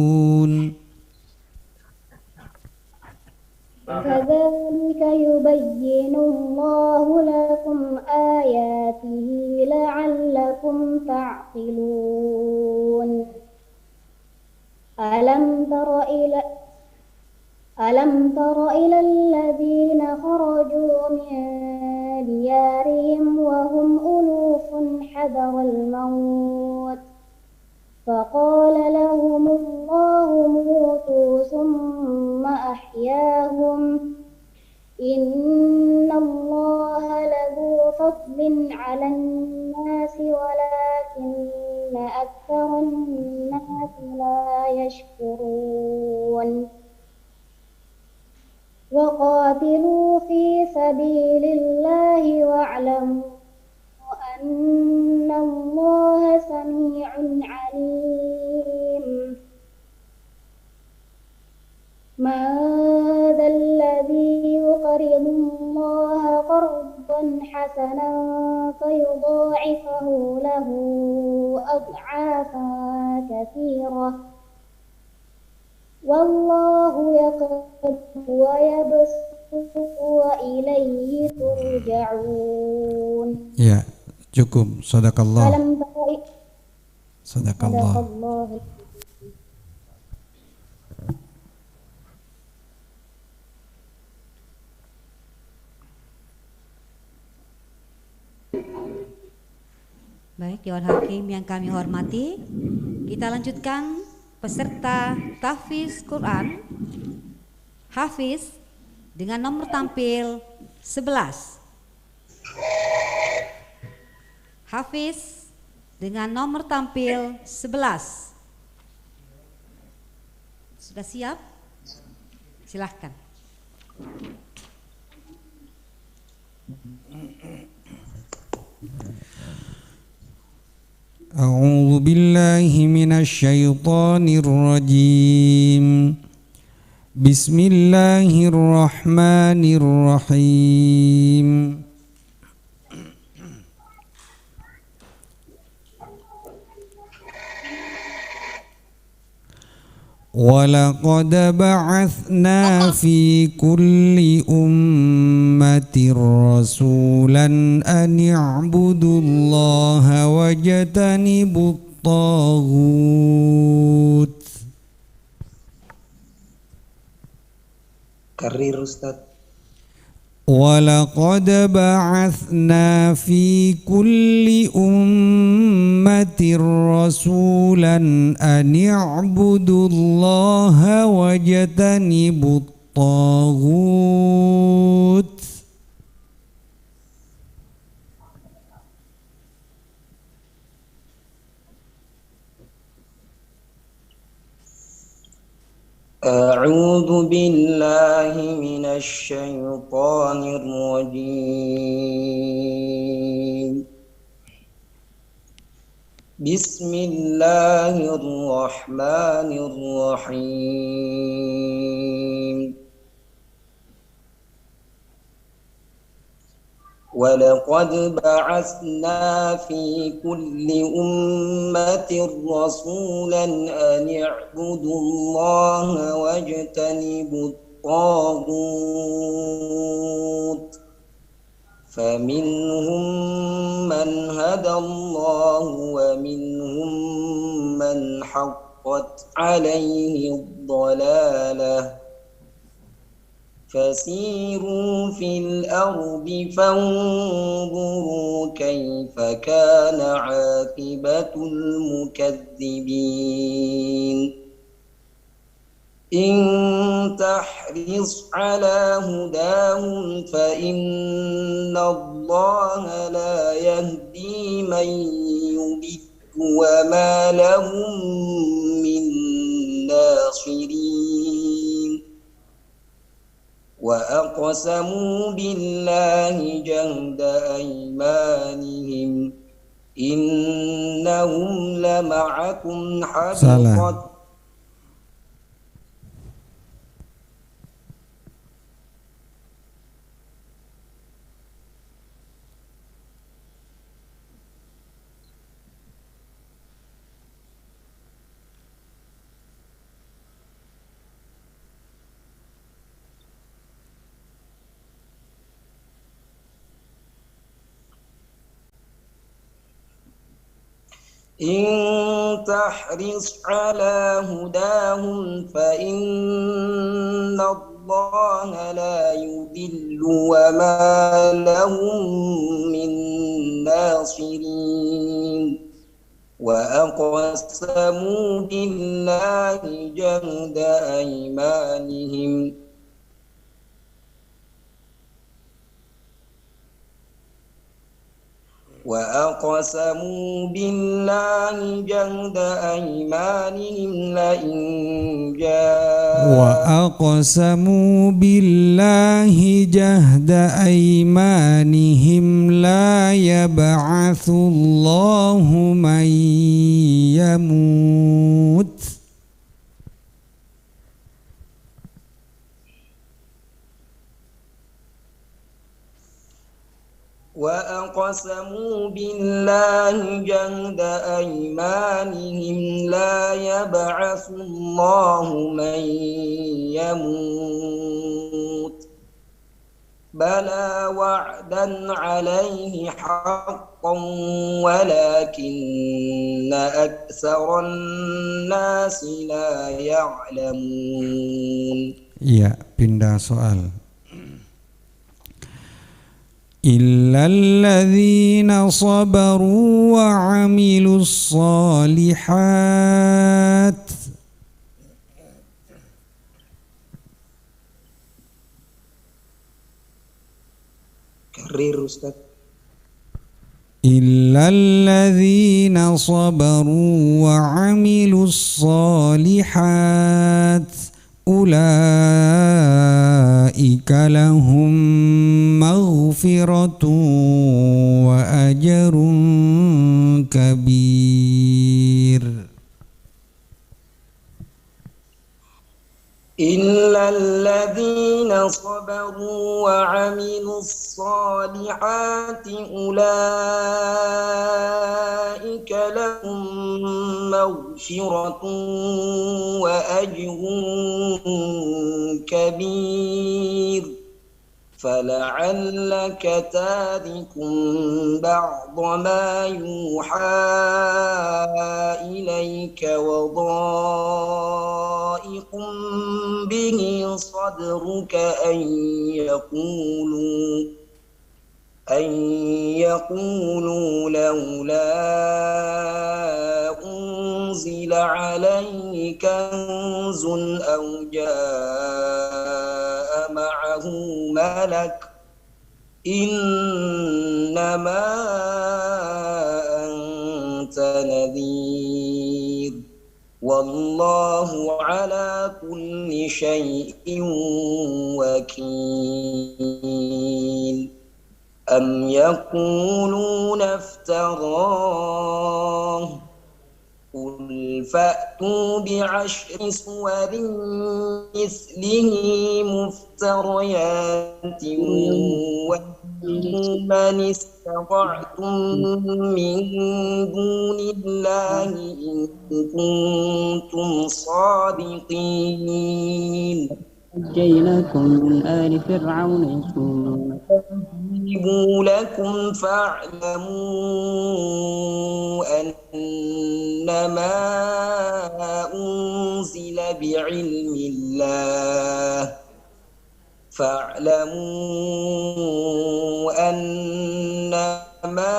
كذلك يبين الله لكم آياته لعلكم تعقلون. ألم تر إلى الذين خرجوا من ديارهم وهم ألوف حذر الموت فقال لهم الله موتوا ثم أحياهم إن الله لذو فضل على الناس ولكن أكثر الناس لا يشكرون. وقاتلوا في سبيل الله واعلموا أن الله سميع عليم. من ذا الذي يقرض الله قرضا حسنا فيضاعفه له أضعافا كثيرة والله يقبض ويبسط وإليه ترجعون. Ya, cukup. Sadaqallah. Sadaqallah. Baik, Dewan Hakim yang kami hormati, kita lanjutkan peserta tahfiz Quran Hafiz dengan nomor tampil 11. Hafiz dengan nomor tampil 11. Sudah siap? Silahkan. A'udzu billahi minasy syaithanir rajim. Bismillahirrahmanirrahim. وَلَقَدْ بَعَثْنَا فِي كُلِّ أُمَّةٍ رَسُولًا أَنِ اعْبُدُوا اللَّهَ وَاجْتَنِبُوا الطَّاغُوتَ. Karir Ustaz. وَلَقَدْ بَعَثْنَا فِي كُلِّ أُمَّةٍ رَسُولًا أَنِ اعْبُدُوا اللَّهَ وَاجْتَنِبُوا الطَّاغُوتَ. أعوذ بالله من الشيطان الرجيم. بسم الله الرحمن الرحيم. ولقد بعثنا في كل أمة رسولا أن اعبدوا الله واجتنبوا الطاغوت فمنهم من هدى الله ومنهم من حقت عليه الضلالة فسيروا في الأرض فانظروا كيف كان عاقبة المكذبين إن تحرص على هداهم فإن الله لا يهدي من يضل وما لهم من ناصرين وأقسموا بالله جهد أيمانهم إنهم لمعكم حبطت إن تحرص على هداهم فإن الله لا يضل وما لهم من ناصرين وأقسموا بالله جهد أيمانهم وأقسموا بالله جهد أيمانهم لا يبعث الله من يموت وأقسموا بالله جهد أيمانهم لا يبعث الله من يموت بلى وعدا عليه حقا ولكن أكثر الناس لا يعلمون. Ya, pindah soal. إلا الذين صبروا وعملوا الصالحات كرر أستاذ. إلا الذين صبروا وعملوا الصالحات أولئك لهم مغفرة وأجر كبير. إلا الذين صبروا وعملوا الصالحات أولئك لهم مغفرة وأجر كبير. فلعلك تارك بعض ما يوحى إليك وضائق به صدرك أن يقولوا لولا أنزل عليه كنز أو جاء معه ملك إنما أنت نذير والله على كل شيء وكيل. أم يقولون افتراه قل فأتوا بعشر سور مثله مفتريات وادعوا من استطعتم من دون الله إن كنتم صادقين. نجيناكم من آل فرعون يستجيبوا لكم فاعلموا أنما أنزل بعلم الله فاعلموا أنما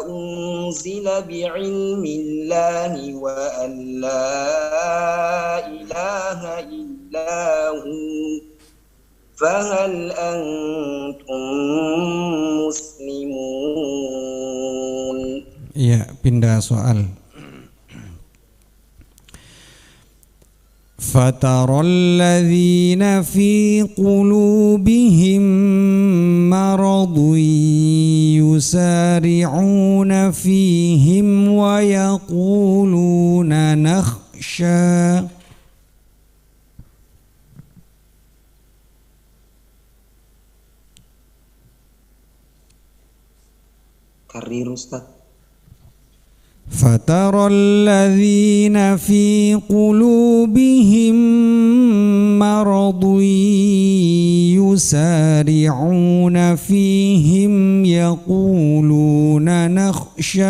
أنزل بعلم الله وأن لا إله إلا هو فهل أنتم مسلمون. Ya, pindah soal. فترى الذين في قلوبهم مرض يسارعون فيهم ويقولون نخشى Karir Ustaz. فترى الذين في قلوبهم مرض يسارعون فيهم يقولون نخشى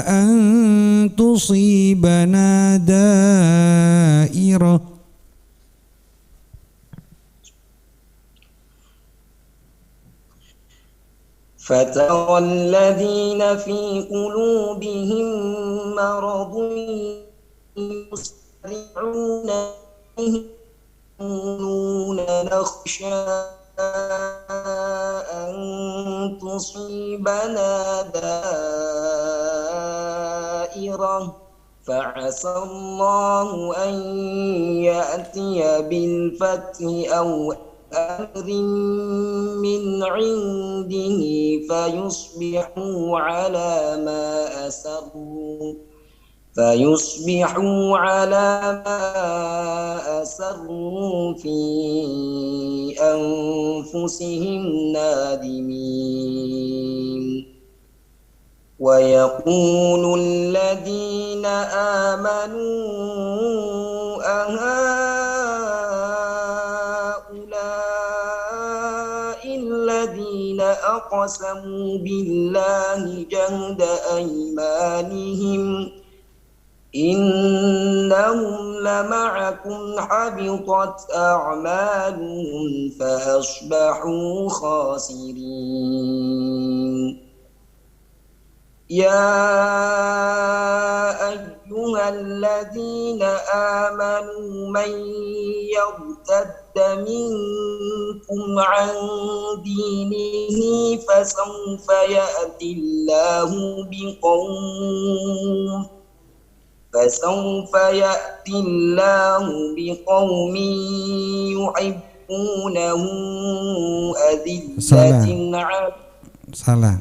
أن تصيبنا دائرة فترى الذين في قلوبهم مرض يسارعون يقولون نخشى أن تصيبنا دائرة فعسى الله أن يأتي بالفتح أو أمر من عنده فيصبحوا على ما أسروا في أنفسهم نادمين. ويقول الذين آمنوا الذين أقسموا بالله جهد أيمانهم إنهم لمعكم حبطت أعمالهم فأصبحوا خاسرين. يا أيها الذين آمنوا من يرتد منكم عن دينه فسوف يأتي الله بقوم يحبونه أذلة على salah.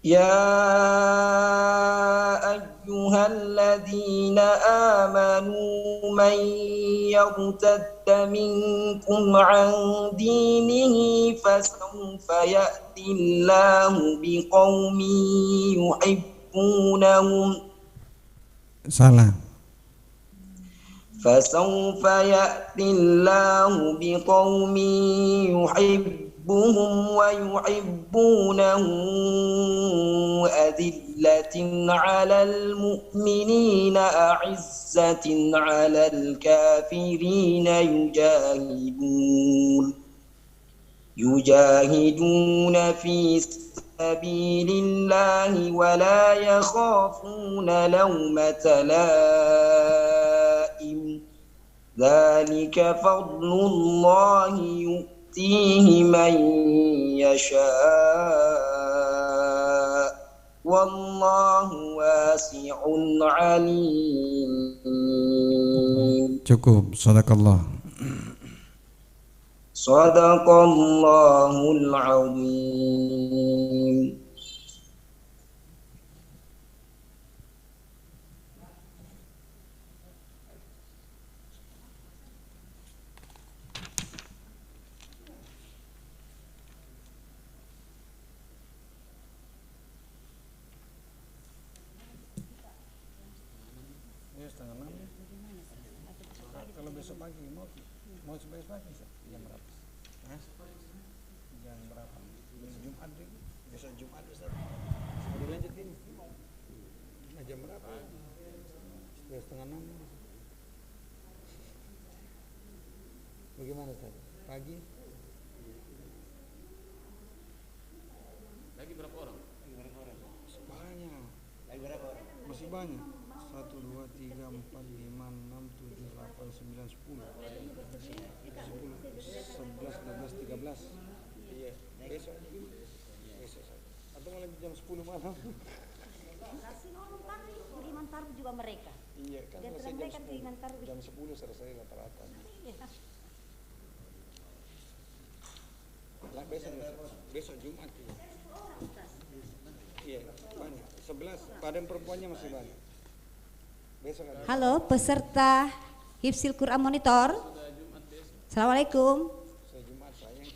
يا أيها الذين آمنوا من يرتد منكم عن دينه فسوف يأتي الله بقوم يحبونهم Salah. فسوف يأتي الله بقوم يحبهم ويحبونه أذلة على المؤمنين أعزة على الكافرين يجاهدون في سبيل الله ولا يخافون لومة لائم ذلك فضل الله يؤتيه من يشاء والله واسع عليم. Cukup, sadaqallah. Sadaqallahul azim. Kalau besok pagi mau besok pagi jam berapa? Jam berapa? Jumat, besok Jumat Ustaz. Mau dilanjutin? Nah, jam berapa? Sudah 5:30. Bagaimana Ustaz? Pagi? Lagi berapa orang? Banyak. Lagi berapa orang? Masih banyak. 1, 2, 3, 4, 5, 6, 7, 8, 9, 10. 11, 12, 13. Iya. Besok. Besok. Atau malah jam 10 malam. Kasih nolong kami, Kalimantan juga mereka. Iya, kan Dan selesai mereka Kalimantan. jam 10 selesai rata-rata. Lah besok Jumat ya. Iya, banyak. 11, padahal perempuannya masih banyak. Besok ada. Halo peserta Hifzil Quran Monitor. Assalamualaikum. Saya Jumat sayang.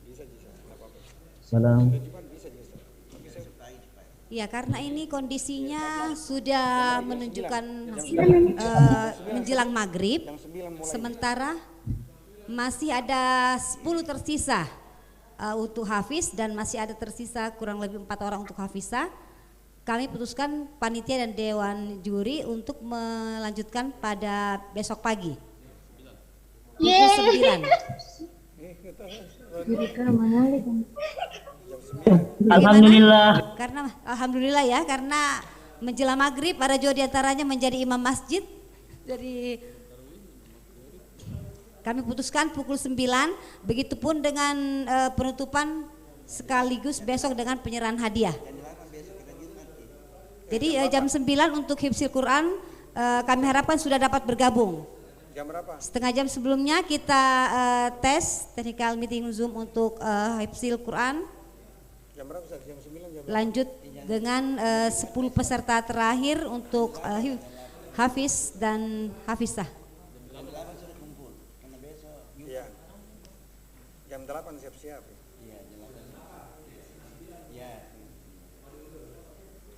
Bisa. Enggak apa-apa. Salam. Jumat bisa. Tapi saya Ya karena ini kondisinya sudah menunjukkan menjelang maghrib. jam 9 mulai. Sementara masih ada 10 tersisa untuk Hafiz dan masih ada tersisa kurang lebih 4 orang untuk Hafizah. Kami putuskan panitia dan dewan juri untuk melanjutkan pada besok pagi. Pukul 9. Alhamdulillah. Karena alhamdulillah ya, karena menjelang maghrib para dua diantaranya menjadi imam masjid. Jadi kami putuskan pukul 9, begitupun dengan penutupan sekaligus besok dengan penyerahan hadiah. Jadi jam 9 untuk Hifzil Quran kami harapkan sudah dapat bergabung. Jam berapa? Setengah jam sebelumnya kita tes technical meeting Zoom untuk Hifzil Quran. Jam berapa? Jam 9 jam. Lanjut dengan 10 peserta terakhir untuk Hafiz dan Hafizah. Iya. Jam 8 siap-siap. Iya, jam 8. Iya.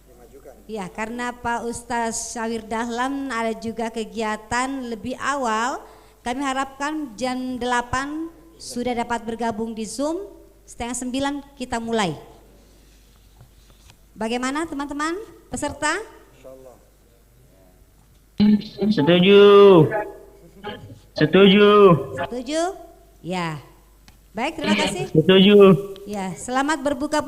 Dimajukan. Ya, karena Pak Ustaz Syawir Dahlan ada juga kegiatan lebih awal, kami harapkan jam 8 sudah dapat bergabung di Zoom, setengah 9 kita mulai. Bagaimana teman-teman peserta? Insyaallah. Setuju. Setuju. Setuju? Ya. Baik, terima kasih. Setuju. Ya, selamat berbuka puasa.